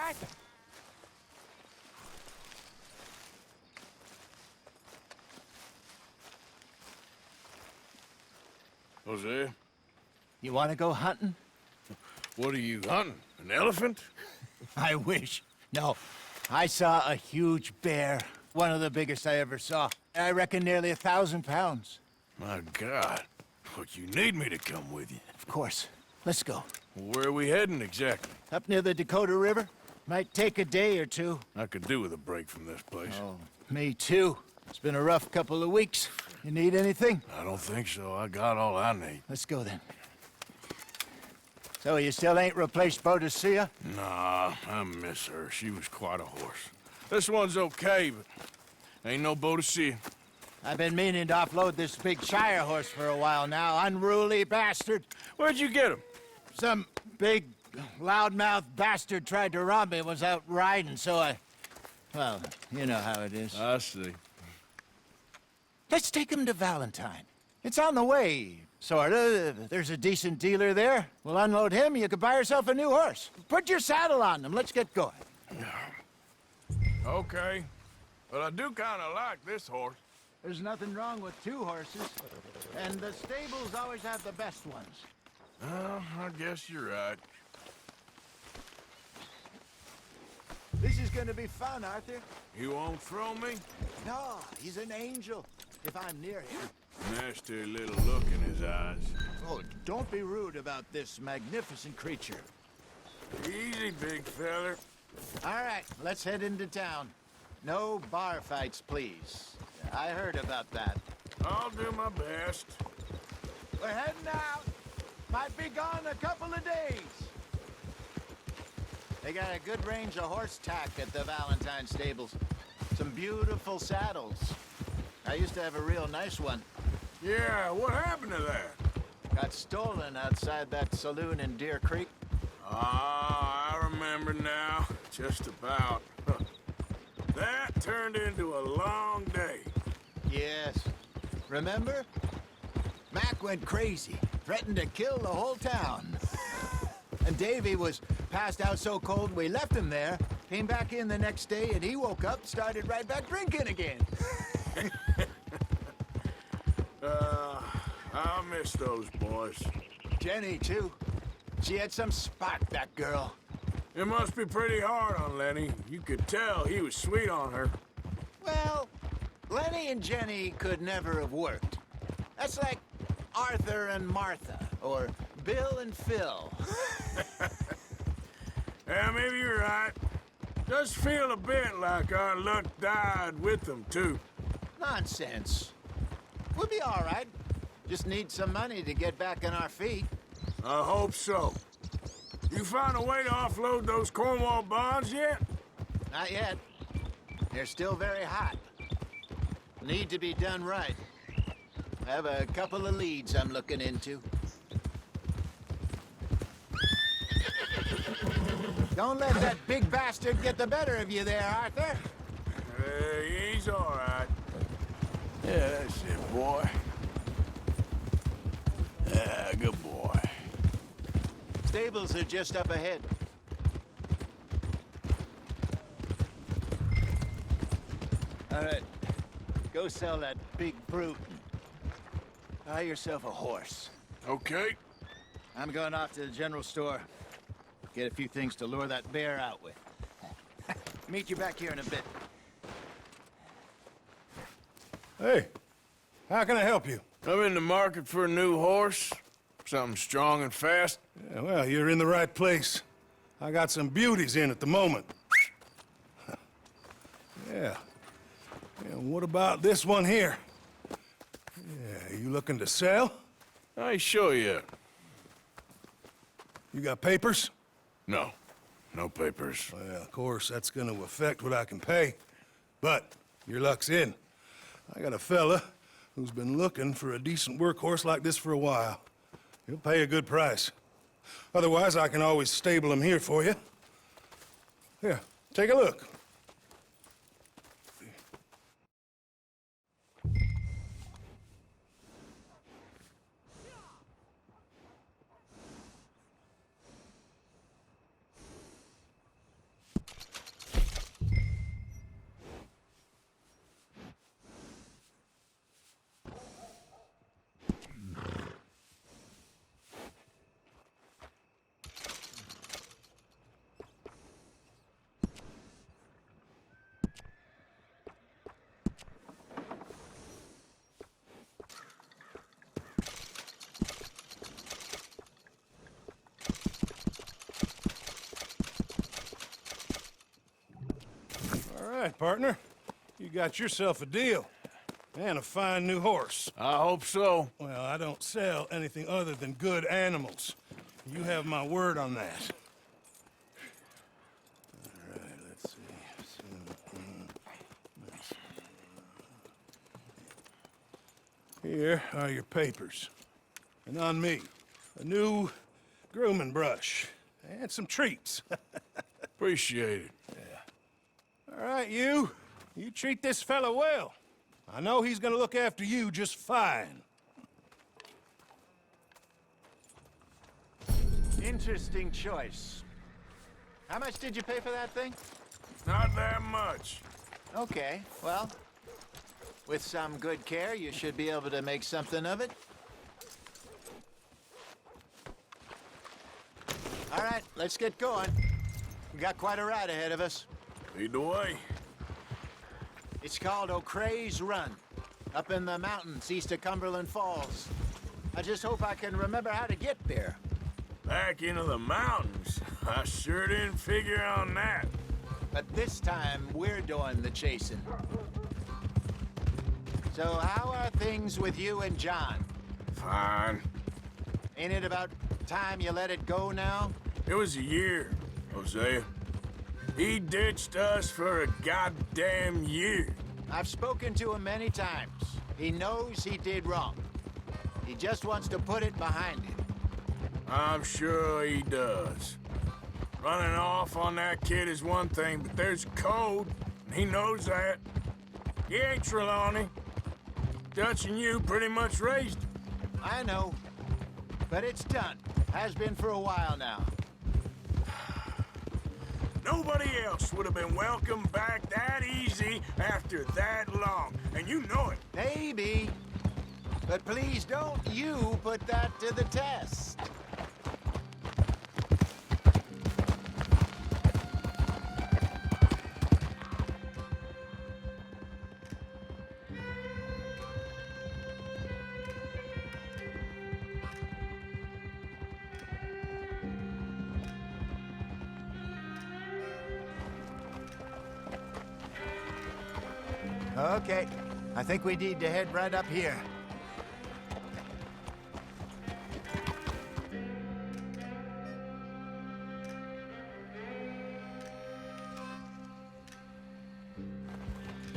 Arthur. Hosea, You want to go hunting? what are you hunting? An elephant? I wish. No, I saw a huge bear. One of the biggest I ever saw. I reckon nearly 1,000 pounds. My God. But you need me to come with you. Of course. Let's go. Where are we heading exactly? Up near the Dakota River. Might take a day or two. I could do with a break from this place. Oh, me too. It's been a rough couple of weeks. You need anything? I don't think so. I got all I need. Let's go then. So you still ain't replaced Boadicea? Nah, I miss her. She was quite a horse. This one's okay, but ain't no Boadicea. I've been meaning to offload this big Shire horse for a while now. Unruly bastard. Where'd you get him? Some big, loudmouth bastard tried to rob me and was out riding, so I... Well, you know how it is. I see. Let's take him to Valentine. It's on the way, sorta. There's a decent dealer there. We'll unload him, you could buy yourself a new horse. Put your saddle on him, let's get going. Okay. But I do kind of like this horse. There's nothing wrong with two horses, and the stables always have the best ones. Well, I guess you're right. This is gonna be fun, Arthur. You won't throw me? No, he's an angel, if I'm near him. Nasty little look in his eyes. Oh, don't be rude about this magnificent creature. Easy, big feller. All right, let's head into town. No bar fights, please. I heard about that. I'll do my best. We're heading out. Might be gone a couple of days. They got a good range of horse tack at the Valentine stables. Some beautiful saddles. I used to have a real nice one. Yeah, what happened to that? Got stolen outside that saloon in Deer Creek. Ah, I remember now. Just about. Huh. That turned into a long day. Yes. Remember? Mac went crazy, threatened to kill the whole town. And Davy was passed out so cold we left him there, came back in the next day, and he woke up, started right back drinking again. I miss those boys. Jenny, too. She had some spot, that girl. It must be pretty hard on Lenny. You could tell he was sweet on her. Well, Lenny and Jenny could never have worked. That's like Arthur and Martha, or Bill and Phil. Yeah, maybe you're right. Does feel a bit like our luck died with them, too. Nonsense. We'll be all right. Just need some money to get back on our feet. I hope so. You found a way to offload those Cornwall bonds yet? Not yet. They're still very hot. Need to be done right. I have a couple of leads I'm looking into. Don't let that big bastard get the better of you there, Arthur. He's all right. Yeah, that's it, boy. Yeah, good boy. Stables are just up ahead. All right. Go sell that big brute. Buy yourself a horse. Okay. I'm going off to the general store. Get a few things to lure that bear out with. Meet you back here in a bit. Hey, how can I help you? I'm in the market for a new horse. Something strong and fast. Yeah, well, you're in the right place. I got some beauties in at the moment. Yeah. And what about this one here? Yeah, you looking to sell? I ain't sure yet. You got papers? No. No papers. Well, of course, that's gonna affect what I can pay. But your luck's in. I got a fella who's been looking for a decent workhorse like this for a while. He'll pay a good price. Otherwise, I can always stable him here for you. Here, take a look. right, partner. You got yourself a deal. And a fine new horse. I hope so. Well, I don't sell anything other than good animals. You have my word on that. All right, let's see. Here are your papers. And on me, a new grooming brush. And some treats. Appreciate it. All right, you. You treat this fella well. I know he's gonna look after you just fine. Interesting choice. How much did you pay for that thing? Not that much. Okay, well, with some good care, you should be able to make something of it. All right, let's get going. We got quite a ride ahead of us. Lead the way. It's called O'Creagh's Run, up in the mountains east of Cumberland Falls. I just hope I can remember how to get there. Back into the mountains. I sure didn't figure on that. But this time, we're doing the chasing. So how are things with you and John? Fine. Ain't it about time you let it go now? It was a year, Hosea. He ditched us for a goddamn year. I've spoken to him many times. He knows he did wrong. He just wants to put it behind him. I'm sure he does. Running off on that kid is one thing, but there's code, and he knows that. He ain't Trelawney. Dutch and you pretty much raised him. I know, but it's done. Has been for a while now. Nobody else would have been welcomed back that easy after that long, and you know it. Maybe. But please don't you put that to the test. Okay, I think we need to head right up here.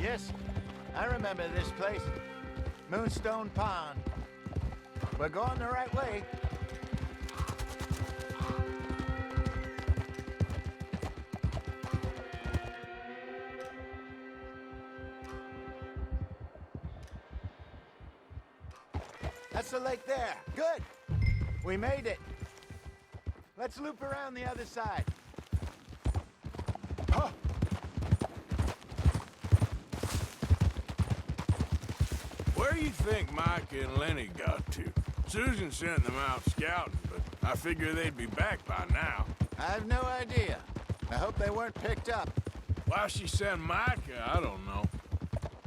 Yes, I remember this place. Moonstone Pond. We're going the right way. That's the lake there. Good. We made it. Let's loop around the other side. Oh. Where do you think Mike and Lenny got to? Susan sent them out scouting, but I figure they'd be back by now. I have no idea. I hope they weren't picked up. Why she sent Mike, I don't know.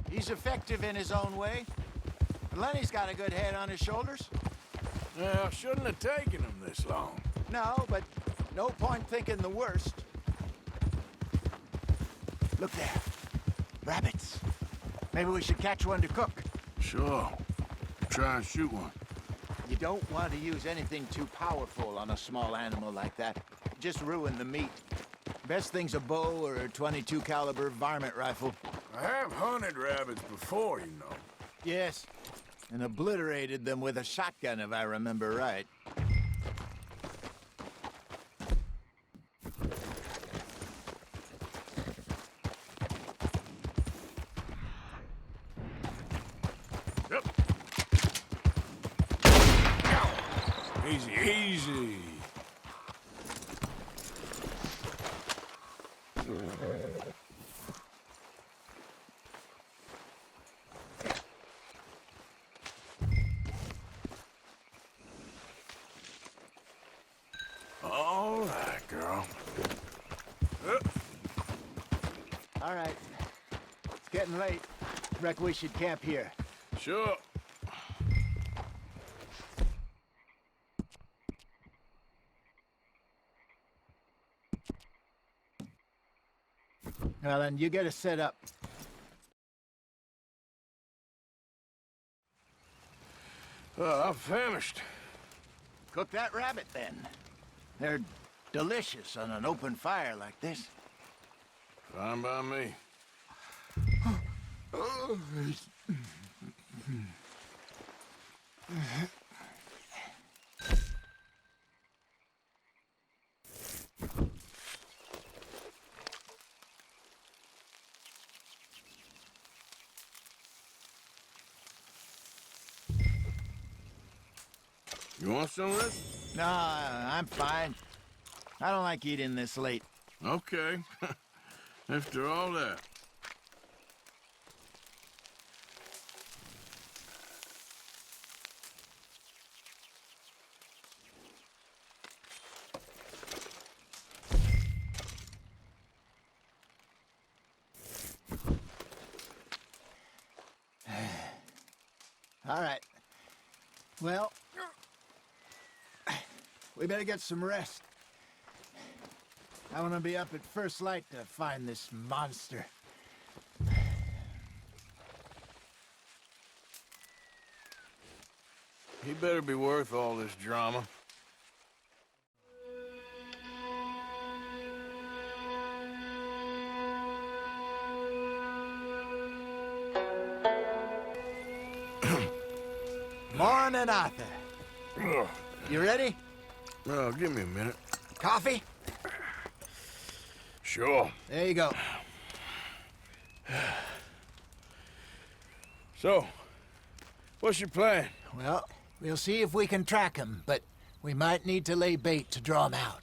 He's effective in his own way. Lenny's got a good head on his shoulders. Well, shouldn't have taken him this long. No, but no point thinking the worst. Look there. Rabbits. Maybe we should catch one to cook. Sure. Try and shoot one. You don't want to use anything too powerful on a small animal like that. Just ruin the meat. Best thing's a bow or a .22 caliber varmint rifle. I have hunted rabbits before, you know. Yes, and obliterated them with a shotgun, if I remember right. Yep. Easy, easy. All right, girl. All right. It's getting late. Reckon we should camp here. Sure. Well, then you get us set up. I'm famished. Cook that rabbit, then. They're delicious on an open fire like this. Fine by me. You want some of this? No, I'm fine. I don't like eating this late. Okay. After all that. All right. Well, we better get some rest. I want to be up at first light to find this monster. He better be worth all this drama. Morning, Arthur. Ugh. You ready? Well, give me a minute. Coffee? Sure. There you go. So, what's your plan? Well, we'll see if we can track him, but we might need to lay bait to draw him out.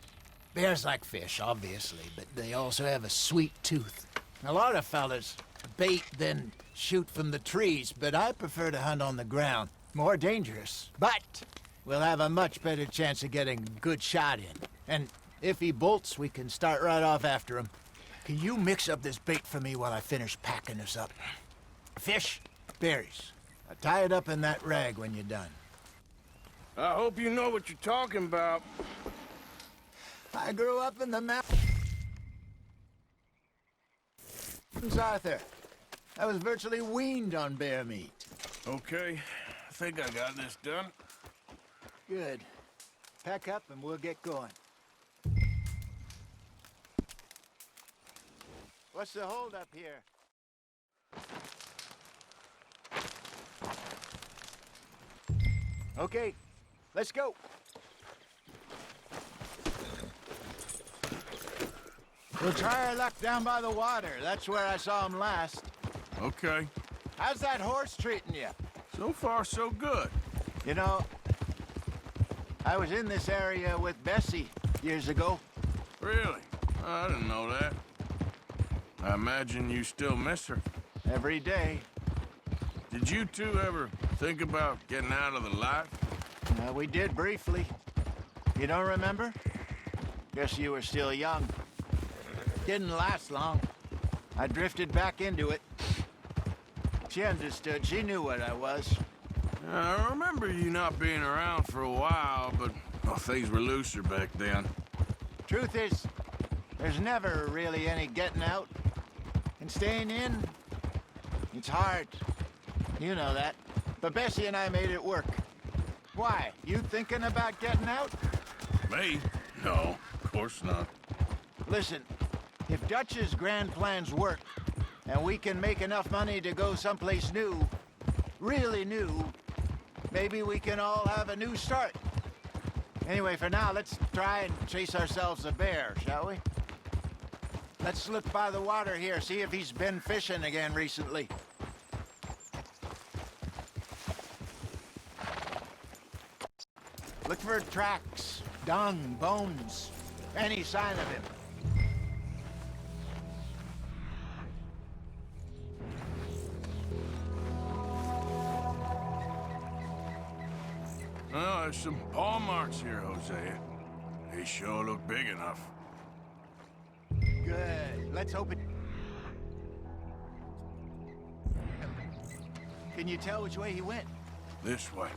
Bears like fish, obviously, but they also have a sweet tooth. A lot of fellas bait, then shoot from the trees, but I prefer to hunt on the ground. More dangerous, but we'll have a much better chance of getting a good shot in. And if he bolts, we can start right off after him. Can you mix up this bait for me while I finish packing this up? Fish, berries. Tie it up in that rag when you're done. I hope you know what you're talking about. I grew up in the mountains, Arthur. I was virtually weaned on bear meat. Okay, I think I got this done. Good. Pack up and we'll get going. What's the holdup here? Okay, let's go. We'll try our luck down by the water. That's where I saw him last. Okay. How's that horse treating you? So far, so good. You know, I was in this area with Bessie years ago. Really? I didn't know that. I imagine you still miss her. Every day. Did you two ever think about getting out of the life? We did briefly. You don't remember? Guess you were still young. Didn't last long. I drifted back into it. She understood. She knew what I was. I remember you not being around for a while, but well, things were looser back then. Truth is, there's never really any getting out. And staying in, it's hard. You know that. But Bessie and I made it work. Why? You thinking about getting out? Me? No, of course not. Listen, if Dutch's grand plans work, and we can make enough money to go someplace new, really new, maybe we can all have a new start. Anyway, for now, let's try and chase ourselves a bear, shall we? Let's look by the water here, see if he's been fishing again recently. Look for tracks, dung, bones, any sign of him. Oh, there's some paw marks here, Hosea. They sure look big enough. Good. Let's hope it... Can you tell which way he went? This way.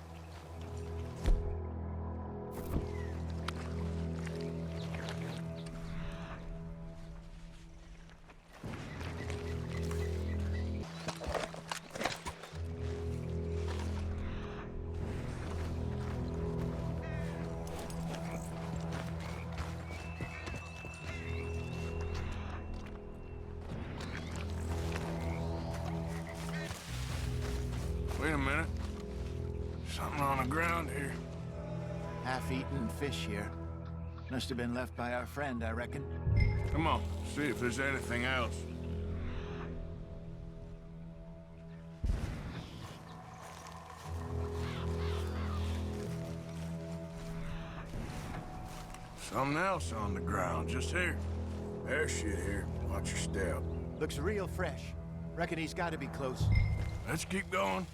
Wait a minute. Something on the ground here. Half-eaten fish here. Must have been left by our friend, I reckon. Come on, see if there's anything else. Something else on the ground, just here. There's shit here. Watch your step. Looks real fresh. Reckon he's got to be close. Let's keep going.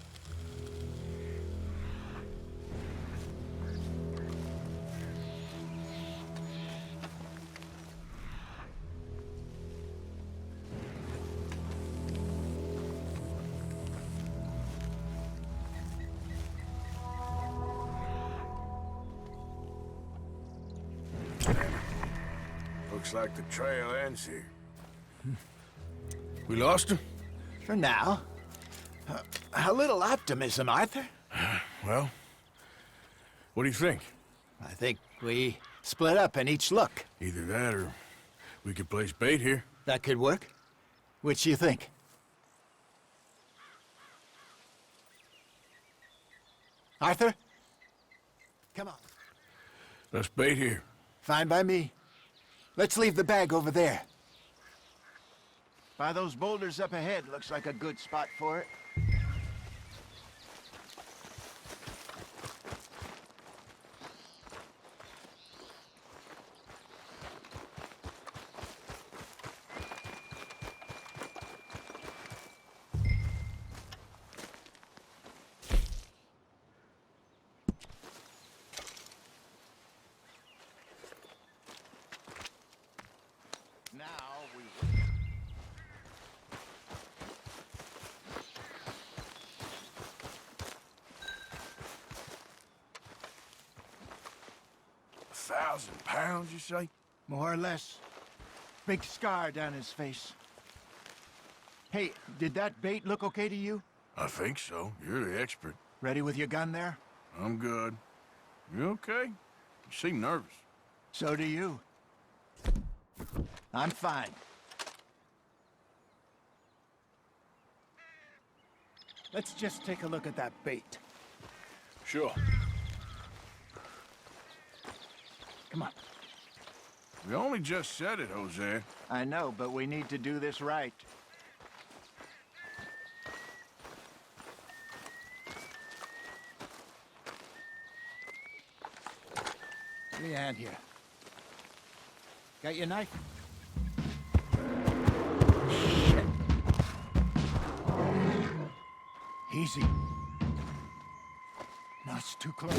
Looks like the trail ends here. We lost him? For now. A little optimism, Arthur. Well, what do you think? I think we split up and each look. Either that or we could place bait here. That could work. Which you think? Arthur? Come on. Let's bait here. Fine by me. Let's leave the bag over there. By those boulders up ahead, looks like a good spot for it. Now we wait. £1,000, you say? More or less. Big scar down his face. Hey, did that bait look okay to you? I think so. You're the expert. Ready with your gun there? I'm good. You okay? You seem nervous. So do you. I'm fine. Let's just take a look at that bait. Sure. Come on. We only just said it, Hosea. I know, but we need to do this right. Give me a hand here. Got your knife? Shit. Easy. No, it's too close.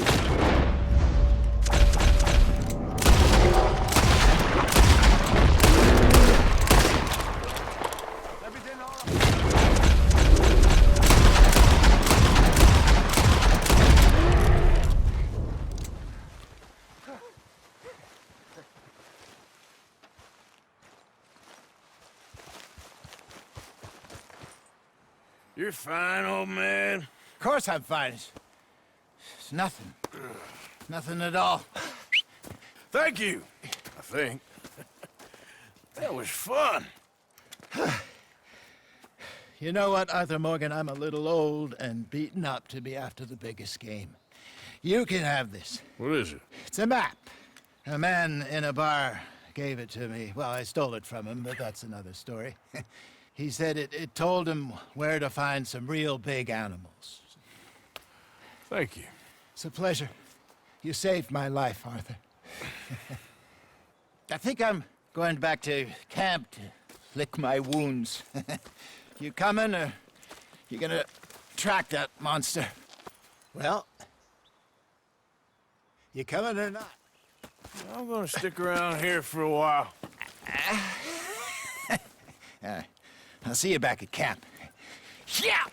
Everything all right? You're fine, old man. Of course I'm fine. It's nothing. Nothing at all. Thank you, I think. That was fun. You know what, Arthur Morgan? I'm a little old and beaten up to be after the biggest game. You can have this. What is it? It's a map. A man in a bar gave it to me. Well, I stole it from him, but that's another story. He said it told him where to find some real big animals. Thank you. It's a pleasure. You saved my life, Arthur. I think I'm going back to camp to lick my wounds. You coming, or you gonna track that monster? Well, you coming or not? I'm gonna stick around here for a while. I'll see you back at camp. Yeah!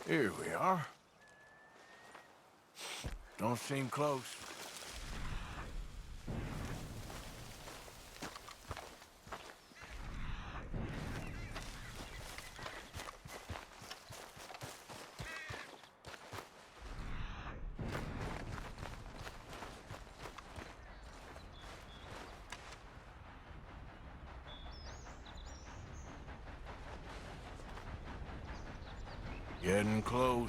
Here we are. Don't seem close. Getting close.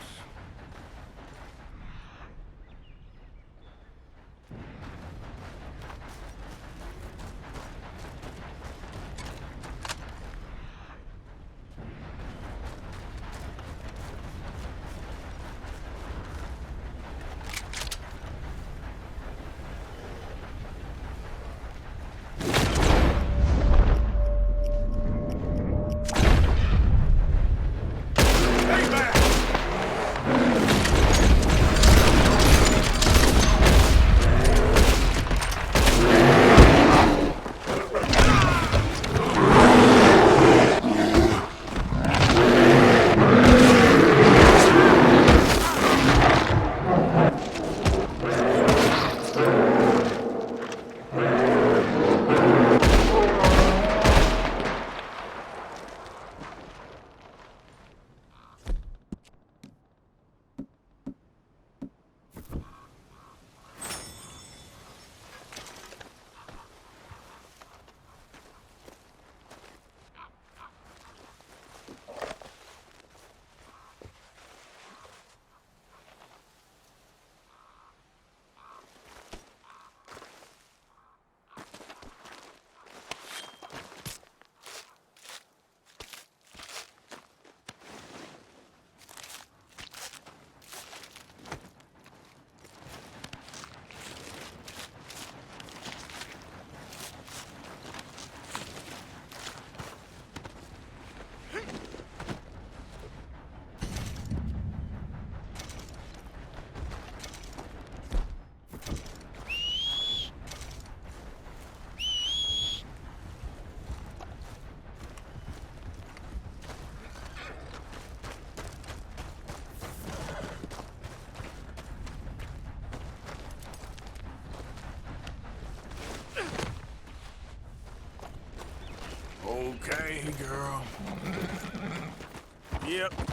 Okay, girl. Yep,